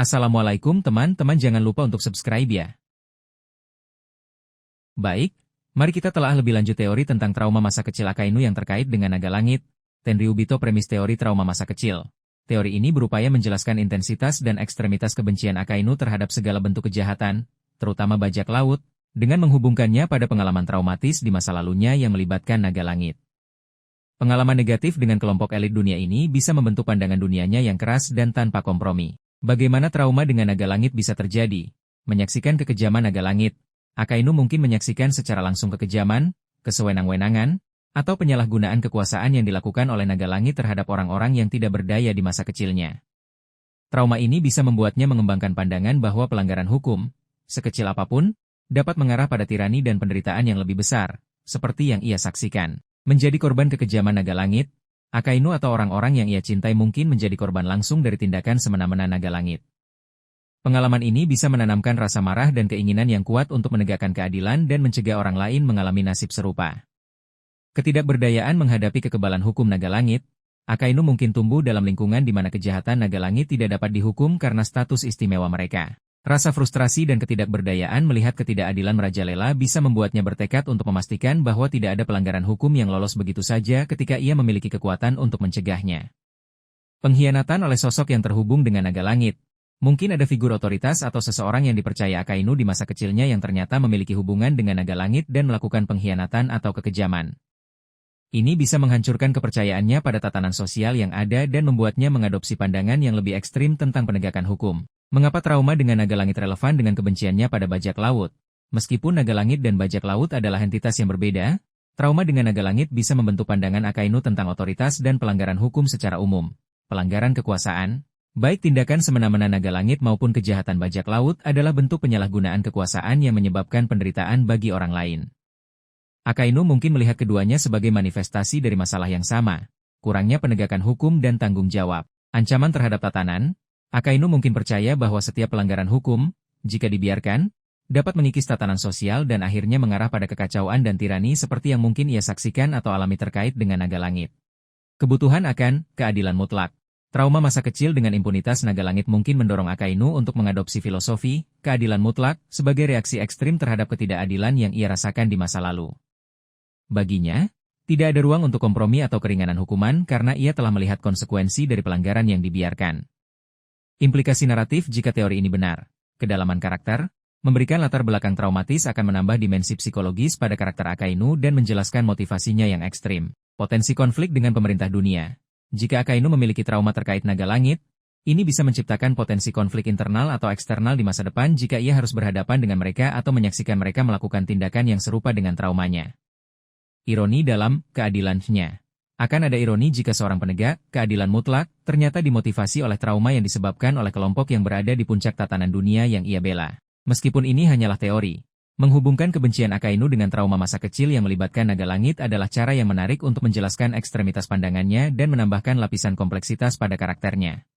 Assalamualaikum teman-teman, jangan lupa untuk subscribe ya. Baik, mari kita telah lebih lanjut teori tentang trauma masa kecil Akainu yang terkait dengan naga langit. Tenryubito premis teori trauma masa kecil. Teori ini berupaya menjelaskan intensitas dan ekstremitas kebencian Akainu terhadap segala bentuk kejahatan, terutama bajak laut, dengan menghubungkannya pada pengalaman traumatis di masa lalunya yang melibatkan naga langit. Pengalaman negatif dengan kelompok elit dunia ini bisa membentuk pandangan dunianya yang keras dan tanpa kompromi. Bagaimana trauma dengan naga langit bisa terjadi? Menyaksikan kekejaman naga langit, Akainu mungkin menyaksikan secara langsung kekejaman, kesewenang-wenangan, atau penyalahgunaan kekuasaan yang dilakukan oleh naga langit terhadap orang-orang yang tidak berdaya di masa kecilnya. Trauma ini bisa membuatnya mengembangkan pandangan bahwa pelanggaran hukum, sekecil apapun, dapat mengarah pada tirani dan penderitaan yang lebih besar, seperti yang ia saksikan. Menjadi korban kekejaman naga langit, Akainu atau orang-orang yang ia cintai mungkin menjadi korban langsung dari tindakan semena-mena naga langit. Pengalaman ini bisa menanamkan rasa marah dan keinginan yang kuat untuk menegakkan keadilan dan mencegah orang lain mengalami nasib serupa. Ketidakberdayaan menghadapi kekebalan hukum naga langit, Akainu mungkin tumbuh dalam lingkungan di mana kejahatan naga langit tidak dapat dihukum karena status istimewa mereka. Rasa frustrasi dan ketidakberdayaan melihat ketidakadilan merajalela bisa membuatnya bertekad untuk memastikan bahwa tidak ada pelanggaran hukum yang lolos begitu saja ketika ia memiliki kekuatan untuk mencegahnya. Pengkhianatan oleh sosok yang terhubung dengan naga langit. Mungkin ada figur otoritas atau seseorang yang dipercaya Akainu di masa kecilnya yang ternyata memiliki hubungan dengan naga langit dan melakukan pengkhianatan atau kekejaman. Ini bisa menghancurkan kepercayaannya pada tatanan sosial yang ada dan membuatnya mengadopsi pandangan yang lebih ekstrim tentang penegakan hukum. Mengapa trauma dengan naga langit relevan dengan kebenciannya pada bajak laut? Meskipun naga langit dan bajak laut adalah entitas yang berbeda, trauma dengan naga langit bisa membentuk pandangan Akainu tentang otoritas dan pelanggaran hukum secara umum. Pelanggaran kekuasaan, baik tindakan semena-mena naga langit maupun kejahatan bajak laut adalah bentuk penyalahgunaan kekuasaan yang menyebabkan penderitaan bagi orang lain. Akainu mungkin melihat keduanya sebagai manifestasi dari masalah yang sama, kurangnya penegakan hukum dan tanggung jawab. Ancaman terhadap tatanan, Akainu mungkin percaya bahwa setiap pelanggaran hukum, jika dibiarkan, dapat mengikis tatanan sosial dan akhirnya mengarah pada kekacauan dan tirani seperti yang mungkin ia saksikan atau alami terkait dengan naga langit. Kebutuhan akan keadilan mutlak. Trauma masa kecil dengan impunitas naga langit mungkin mendorong Akainu untuk mengadopsi filosofi keadilan mutlak sebagai reaksi ekstrim terhadap ketidakadilan yang ia rasakan di masa lalu. Baginya, tidak ada ruang untuk kompromi atau keringanan hukuman karena ia telah melihat konsekuensi dari pelanggaran yang dibiarkan. Implikasi naratif jika teori ini benar. Kedalaman karakter, memberikan latar belakang traumatis akan menambah dimensi psikologis pada karakter Akainu dan menjelaskan motivasinya yang ekstrim. Potensi konflik dengan pemerintah dunia. Jika Akainu memiliki trauma terkait naga langit, ini bisa menciptakan potensi konflik internal atau eksternal di masa depan jika ia harus berhadapan dengan mereka atau menyaksikan mereka melakukan tindakan yang serupa dengan traumanya. Ironi dalam keadilannya. Akan ada ironi jika seorang penegak keadilan mutlak ternyata dimotivasi oleh trauma yang disebabkan oleh kelompok yang berada di puncak tatanan dunia yang ia bela. Meskipun ini hanyalah teori, menghubungkan kebencian Akainu dengan trauma masa kecil yang melibatkan naga langit adalah cara yang menarik untuk menjelaskan ekstremitas pandangannya dan menambahkan lapisan kompleksitas pada karakternya.